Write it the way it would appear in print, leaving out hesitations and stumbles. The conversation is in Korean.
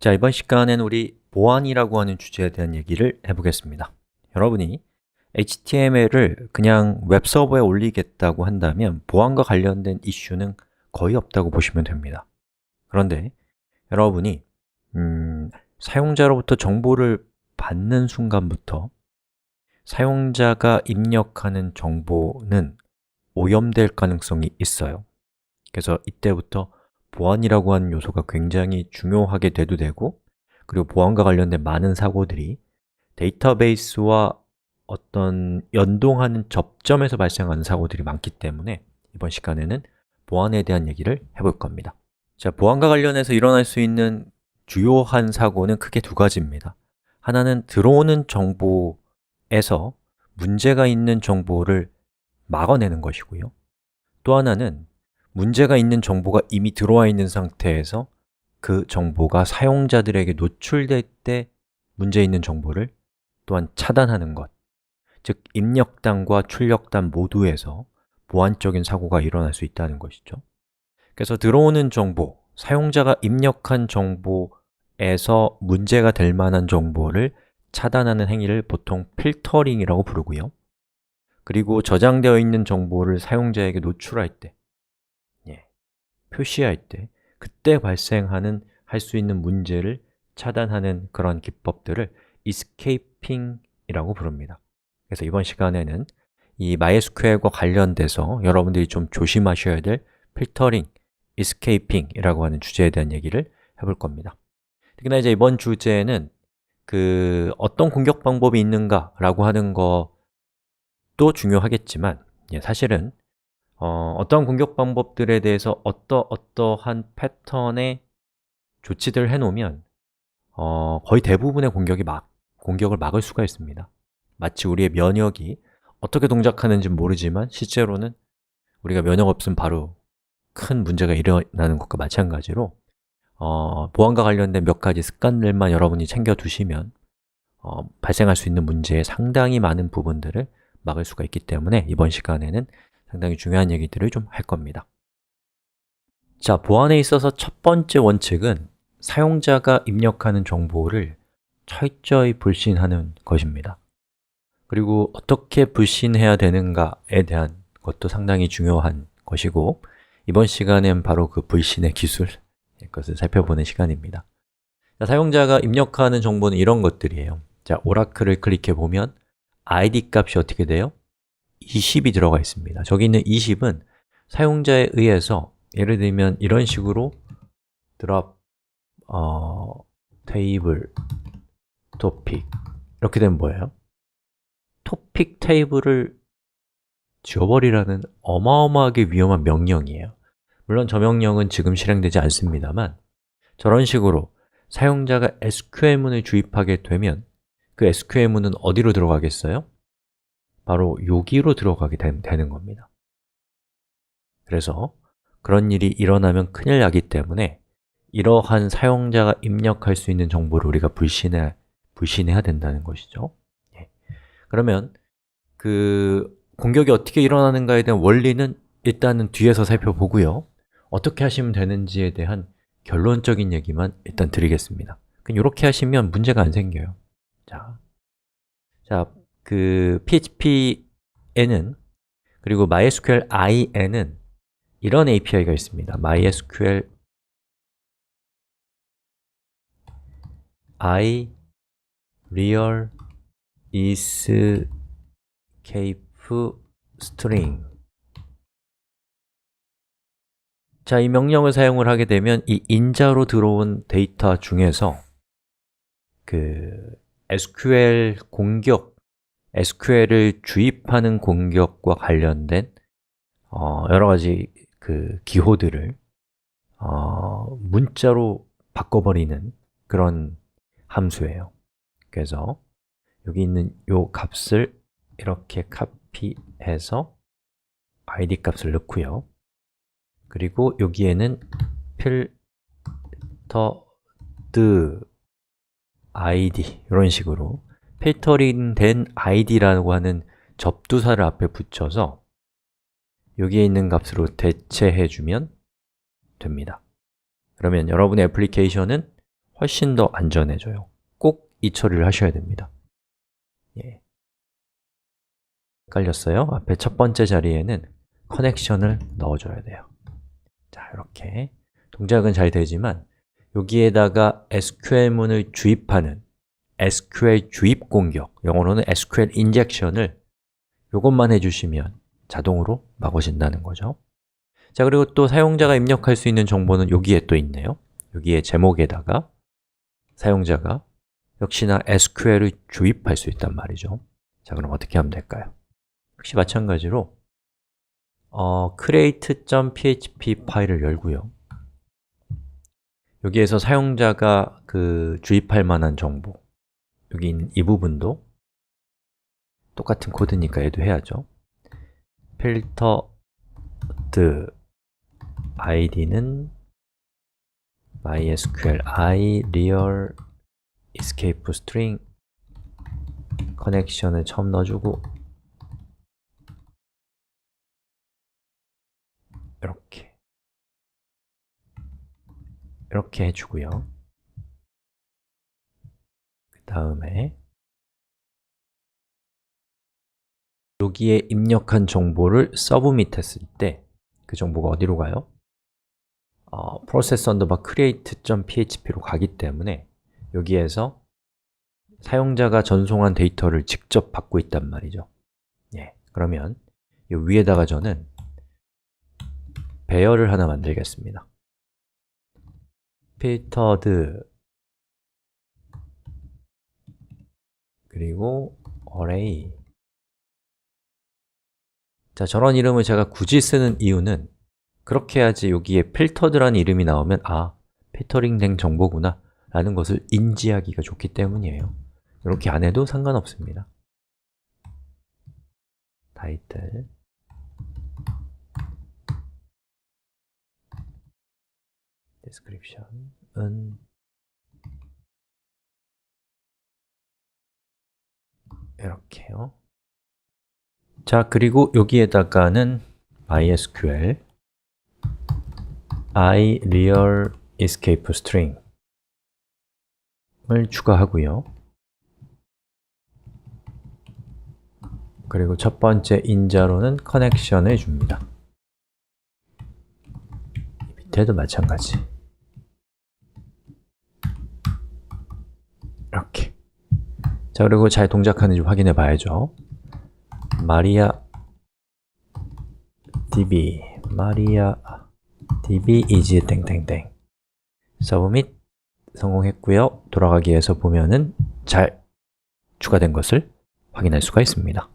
자, 이번 시간에는 우리 보안이라고 하는 주제에 대한 얘기를 해보겠습니다. 여러분이 HTML을 그냥 웹서버에 올리겠다고 한다면 보안과 관련된 이슈는 거의 없다고 보시면 됩니다. 그런데 여러분이 사용자로부터 정보를 받는 순간부터 사용자가 입력하는 정보는 오염될 가능성이 있어요. 그래서 이때부터 보안이라고 하는 요소가 굉장히 중요하게 돼도 되고, 그리고 보안과 관련된 많은 사고들이 데이터베이스와 어떤 연동하는 접점에서 발생하는 사고들이 많기 때문에 이번 시간에는 보안에 대한 얘기를 해볼 겁니다. 자, 보안과 관련해서 일어날 수 있는 주요한 사고는 크게 두 가지입니다. 하나는 들어오는 정보에서 문제가 있는 정보를 막아내는 것이고요. 또 하나는 문제가 있는 정보가 이미 들어와 있는 상태에서 그 정보가 사용자들에게 노출될 때 문제 있는 정보를 또한 차단하는 것, 즉 입력단과 출력단 모두에서 보안적인 사고가 일어날 수 있다는 것이죠. 그래서 들어오는 정보, 사용자가 입력한 정보에서 문제가 될 만한 정보를 차단하는 행위를 보통 필터링이라고 부르고요. 그리고 저장되어 있는 정보를 사용자에게 노출할 때, 표시할 때, 그때 발생하는 할 수 있는 문제를 차단하는 그런 기법들을 escaping이라고 부릅니다. 그래서 이번 시간에는 이 MySQL과 관련돼서 여러분들이 좀 조심하셔야 될 필터링, escaping이라고 하는 주제에 대한 얘기를 해볼 겁니다. 특히나 이제 이번 주제는 어떤 공격 방법이 있는가라고 하는 것도 중요하겠지만, 사실은 어떠한 공격 방법들에 대해서 어떠한 패턴의 조치들을 해놓으면 거의 대부분의 공격을 막을 수가 있습니다. 마치 우리의 면역이 어떻게 동작하는지는 모르지만 실제로는 우리가 면역 없으면 바로 큰 문제가 일어나는 것과 마찬가지로 보안과 관련된 몇 가지 습관들만 여러분이 챙겨두시면 발생할 수 있는 문제의 상당히 많은 부분들을 막을 수가 있기 때문에 이번 시간에는 상당히 중요한 얘기들을 좀 할 겁니다. 자, 보안에 있어서 첫 번째 원칙은 사용자가 입력하는 정보를 철저히 불신하는 것입니다. 그리고 어떻게 불신해야 되는가에 대한 것도 상당히 중요한 것이고, 이번 시간엔 바로 그 불신의 기술, 것을 살펴보는 시간입니다. 자, 사용자가 입력하는 정보는 이런 것들이에요. 자, 오라클을 클릭해 보면 id 값이 어떻게 돼요? 20이 들어가 있습니다. 저기 있는 20은 사용자에 의해서 예를 들면 이런 식으로 drop table topic 이렇게 되면 뭐예요? 토픽 테이블을 지워버리라는 어마어마하게 위험한 명령이에요. 물론 저 명령은 지금 실행되지 않습니다만 저런 식으로 사용자가 SQL문을 주입하게 되면 그 SQL문은 어디로 들어가겠어요? 바로 여기로 들어가게 되는 겁니다. 그래서 그런 일이 일어나면 큰일 나기 때문에 이러한 사용자가 입력할 수 있는 정보를 우리가 불신해야 된다는 것이죠. 그러면 공격이 어떻게 일어나는가에 대한 원리는 일단은 뒤에서 살펴보고요. 어떻게 하시면 되는지에 대한 결론적인 얘기만 일단 드리겠습니다. 이렇게 하시면 문제가 안 생겨요. PHP에는 그리고 MySQLi에는 이런 API가 있습니다. MySQL I real escape string. 자, 이 명령을 사용을 하게 되면 이 인자로 들어온 데이터 중에서 SQL 공격, SQL을 주입하는 공격과 관련된 여러 가지 기호들을 문자로 바꿔버리는 그런 함수예요. 그래서 여기 있는 이 값을 이렇게 카피해서 id 값을 넣고요. 그리고 여기에는 filtered id 이런 식으로 필터링 된 id라고 하는 접두사를 앞에 붙여서 여기에 있는 값으로 대체해 주면 됩니다. 그러면 여러분의 애플리케이션은 훨씬 더 안전해져요. 꼭 이 처리를 하셔야 됩니다. 헷갈렸어요? 앞에 첫 번째 자리에는 커넥션을 넣어줘야 돼요. 자, 이렇게 동작은 잘 되지만 여기에다가 SQL문을 주입하는 SQL 주입 공격, 영어로는 SQL 인젝션을 이것만 해주시면 자동으로 막으신다는 거죠. 자, 그리고 또 사용자가 입력할 수 있는 정보는 여기에 또 있네요. 여기에 제목에다가 사용자가 역시나 SQL을 주입할 수 있단 말이죠. 자, 그럼 어떻게 하면 될까요? 역시 마찬가지로 create.php 파일을 열고요. 여기에서 사용자가 주입할 만한 정보, 여기 있는 이 부분도 똑같은 코드니까 얘도 해야죠. filter id는 mysql I real escape string 커넥션을 처음 넣어주고 이렇게 해주고요. 그 다음에 여기에 입력한 정보를 서브밋 했을 때 그 정보가 어디로 가요? process_create.php로 가기 때문에 여기에서 사용자가 전송한 데이터를 직접 받고 있단 말이죠. 그러면 이 위에다가 저는 배열을 하나 만들겠습니다. filtered 그리고 array. 자, 저런 이름을 제가 굳이 쓰는 이유는 그렇게 해야지 여기에 filtered라는 이름이 나오면 필터링 된 정보구나 라는 것을 인지하기가 좋기 때문이에요. 이렇게 안 해도 상관없습니다. title description은 이렇게요. 자, 그리고 여기에다가는 mysql I real escape string 을 추가하고요. 그리고 첫 번째 인자로는 커넥션을 줍니다. 밑에도 마찬가지. 이렇게. 자, 그리고 잘 동작하는지 확인해 봐야죠. MariaDB is 땡땡땡 서브밋 성공했고요. 돌아가기 위해서 보면은 잘 추가된 것을 확인할 수가 있습니다.